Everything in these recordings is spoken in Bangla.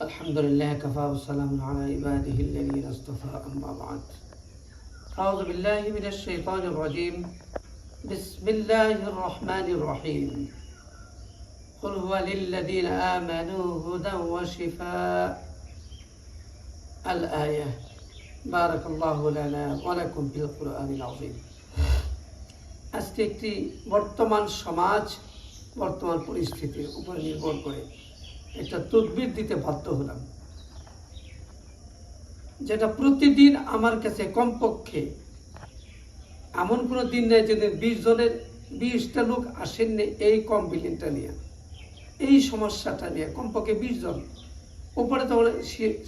الحمد لله كفى والسلام على عباده الذين اصطفى أما بعد. أعوذ بالله من الشيطان الرجيم. بسم الله الرحمن الرحيم. قل هو للذين آمنوا هدى وشفاء. الآية. بارك الله لنا ولكم في القرآن العظيم. আজকে একটি বর্তমান সমাজ বর্তমান পরিস্থিতির উপর নির্ভর করে একটা তদবির দিতে বাধ্য হলাম, যেটা প্রতিদিন আমার কাছে কমপক্ষে এমন কোনো দিন নেই যে 20টা লোক আসেননি এই কমপ্লেনটা নিয়ে, এই সমস্যাটা নিয়ে কমপক্ষে 20 জন উপরে তো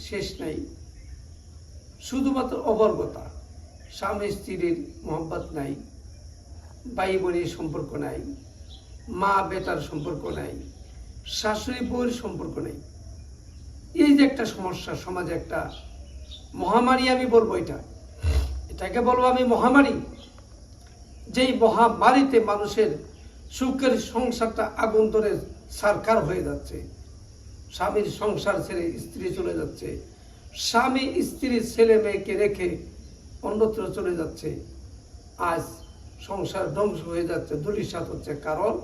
শেষ নাই। শুধুমাত্র অবর্গতা, স্বামী স্ত্রীর মহব্বত নাই, ভাই বোনের সম্পর্ক নাই, মা বেটার সম্পর্ক নাই, শাশুড়ি বউয়ের সম্পর্ক নেই। এই যে একটা সমস্যা, সমাজে একটা মহামারী, আমি বলবো এটাকে বলবো আমি মহামারী। যেই মহামারীতে মানুষের সুখের সংসারটা আগুন ধরে সারকার হয়ে যাচ্ছে। স্বামীর সংসার ছেড়ে স্ত্রী চলে যাচ্ছে, স্বামী স্ত্রীর ছেলে মেয়েকে রেখে অন্যত্র চলে যাচ্ছে। আজ সংসার ধ্বংস হয়ে যাচ্ছে, দুলিশাত হচ্ছে। কারণ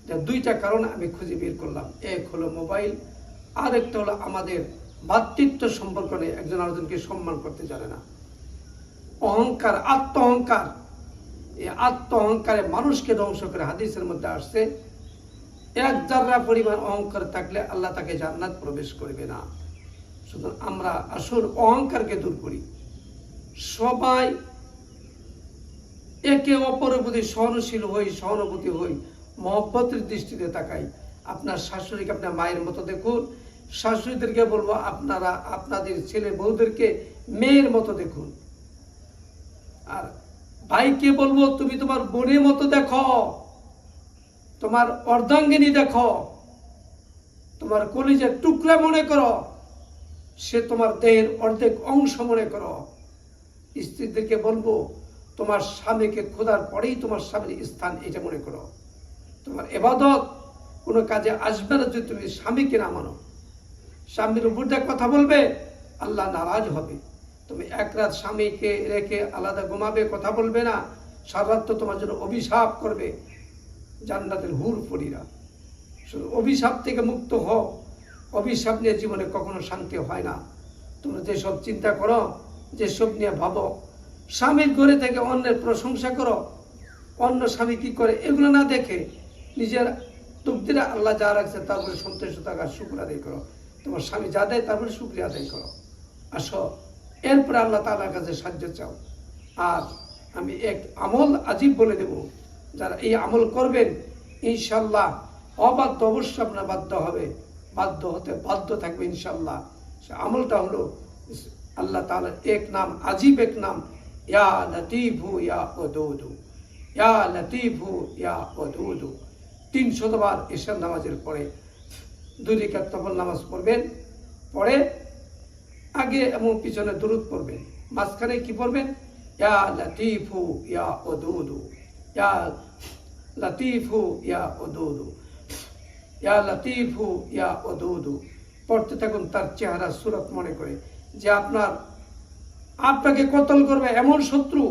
যে 2টা কারণ আমি খুঁজে বের করলাম। এক হলো মোবাইল, আর একটা হলো আমাদের ভাতৃত্ব সম্পর্ক নেই, একজন আরেকজনকে সম্মান করতে জানে না। অহংকার, আত্ম অহংকার, এই আত্ম অহংকারে মানুষকে ধ্বংস করে। হাদিসের মধ্যে আসছে 1 জাররা পরিমাণ অহংকার থাকলে আল্লাহ তাকে জান্নাত প্রবেশ করবে না। সুতরাং আমরা আসল অহংকারকে দূর করি। সবাই একে অপরের প্রতি সহনশীল হই, সহানুভূতি হই, মহব্বতের দৃষ্টিতে তাকাই। আপনার শাশুড়িকে আপনার মায়ের মতো দেখুন, শাশুড়িদেরকে বলবো আপনারা আপনাদের ছেলে বউদেরকে মেয়ের মতো দেখুন। আর ভাইকে বলবো তুমি তোমার বোনের মতো দেখো, তোমার অর্ধাঙ্গিনী দেখো, তোমার কলিজার টুকরা মনে করো, সে তোমার দেহের অর্ধেক অংশ মনে করো। স্ত্রীদেরকে বলবো তোমার স্বামীকে খোদার পরেই তোমার স্বামীর স্থান, এটা মনে করো। তোমার ইবাদত কোনো কাজে আসবে না যদি তুমি স্বামীকে না মানো। স্বামীর উপর দিয়ে কথা বলবে, আল্লাহ নারাজ হবে। তুমি এক রাত স্বামীকে রেখে আলাদা ঘুমাবে, কথা বলবে না, সারা রাত তো তোমার জন্য অভিশাপ করবে জান্নাতের হুর পরীরা। শুধু অভিশাপ থেকে মুক্ত হও। অভিশাপ নিয়ে জীবনে কখনো শান্তি হয় না। তোমরা যেসব চিন্তা করো, যেসব নিয়ে ভাবো, স্বামীর ঘরে থেকে অন্যের প্রশংসা করো, অন্য স্বামী কি করে এগুলো না দেখে নিজের তকদিরে আল্লাহ যা রাখছে তারপরে সন্তুষ্ট থাকার শুকর আদায় করো। তোমার স্বামী যা দেয় তারপরে শুকরিয়া আদায় করো। আসো, এরপরে আল্লাহ তাআলার কাছে সাহায্য চাও। আর আমি এক আমল আজীব বলে দেব, যারা এই আমল করবেন ইনশাল্লাহ অবাধ্য অবশ্য আপনার বাধ্য হবে, বাধ্য হতে বাধ্য থাকবে ইনশাল্লাহ। সে আমলটা হলো আল্লাহ তাআলার এক নাম, আজীব এক নাম, ইয়া লতীফু ইয়া ওয়াদুদু, ইয়া লতীফু ইয়া ওয়াদুদু। 300 বার এশার নামাজের পরে 2 রাকাত নফল নামাজ পড়বেন, পরে আগে এবং পিছনে দুরূদ পড়বেন, মাঝখানে কি পড়বেন? ইয়া লতীফু ইয়া ওয়াদুদু, ইয়া লতীফু ইয়া ওয়াদুদু, ইয়া লতীফু ইয়া ওয়াদুদু। পড়তে থাকুন তার চেহারা সুরত মনে করে, যে আপনাকে কতল করবে এমন শত্রু,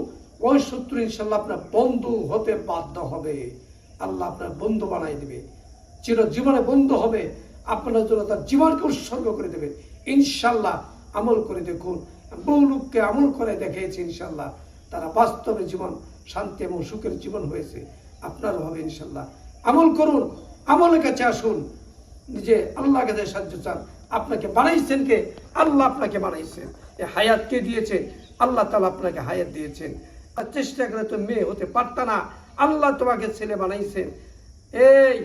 ওই শত্রু ইনশাল্লাহ আপনার বন্ধু হতে বাধ্য হবে। আল্লাহ আপনার বন্ধু বানাই দেবে, চিরজীবনে বন্ধু হবে, আপনার জন্য তার জীবনকে উৎসর্গ করে দেবে ইনশাল্লাহ। আমল করে দেখুন। বহু লোককে আমল করে দেখিয়েছে ইনশাল্লাহ, তারা বাস্তবে জীবন শান্তি এবং সুখের জীবন হয়েছে। আপনারও হবে ইনশাল্লাহ। আমল করুন, আমলের কাছে আসুন, নিজে আল্লাহর কাছে সাহায্য চান। আপনাকে বানাইছেন কে? আল্লাহ আপনাকে বানাইছেন। এই হায়াত কে দিয়েছে? আল্লাহ তাআলা আপনাকে হায়াত দিয়েছেন। আর চেষ্টা করে তো মেয়ে হতে পারত না, আল্লাহ তোমাকে ছেলে বানাইছেন। এই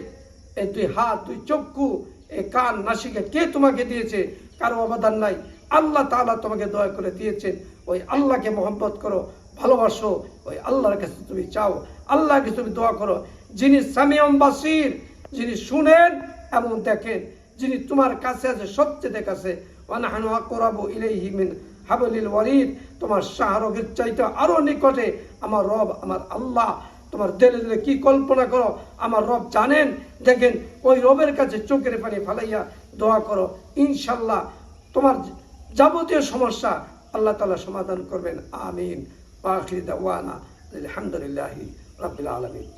2 হাত, 2 চক্ষু, এই কান, নাসিকা কে তোমাকে দিয়েছে? কারো অবদান নাই, আল্লাহ তাআলা তোমাকে দয়া করে দিয়েছেন। ওই আল্লাহকে মহব্বত করো, ভালোবাসো, ওই আল্লাহর কাছে তুমি চাও, আল্লাহর কাছে তুমি দোয়া করো। যিনি সামিউম বাসির, যিনি শুনেন এবং দেখেন, যিনি তোমার কাছে আছে, সবচেয়ে কাছে। ওয়ানাহনু আকরাবু ইলাইহি মিন হাবলিল ওয়ারিদ, তোমার শাহরগের চাইতে আরো নিকটে আমার রব, আমার আল্লাহ। তোমার দিলে দিলে কি কল্পনা করো, আমার রব জানেন। দেখেন, ওই রবের কাছে চোখের পানি ফালাইয়া দোয়া করো, ইনশাল্লাহ তোমার যাবতীয় সমস্যা আল্লাহ তাআলা সমাধান করবেন। আমিন। ওয়া আখিরু দাওয়ানা আলহামদুলিল্লাহি রাব্বিল আলামিন।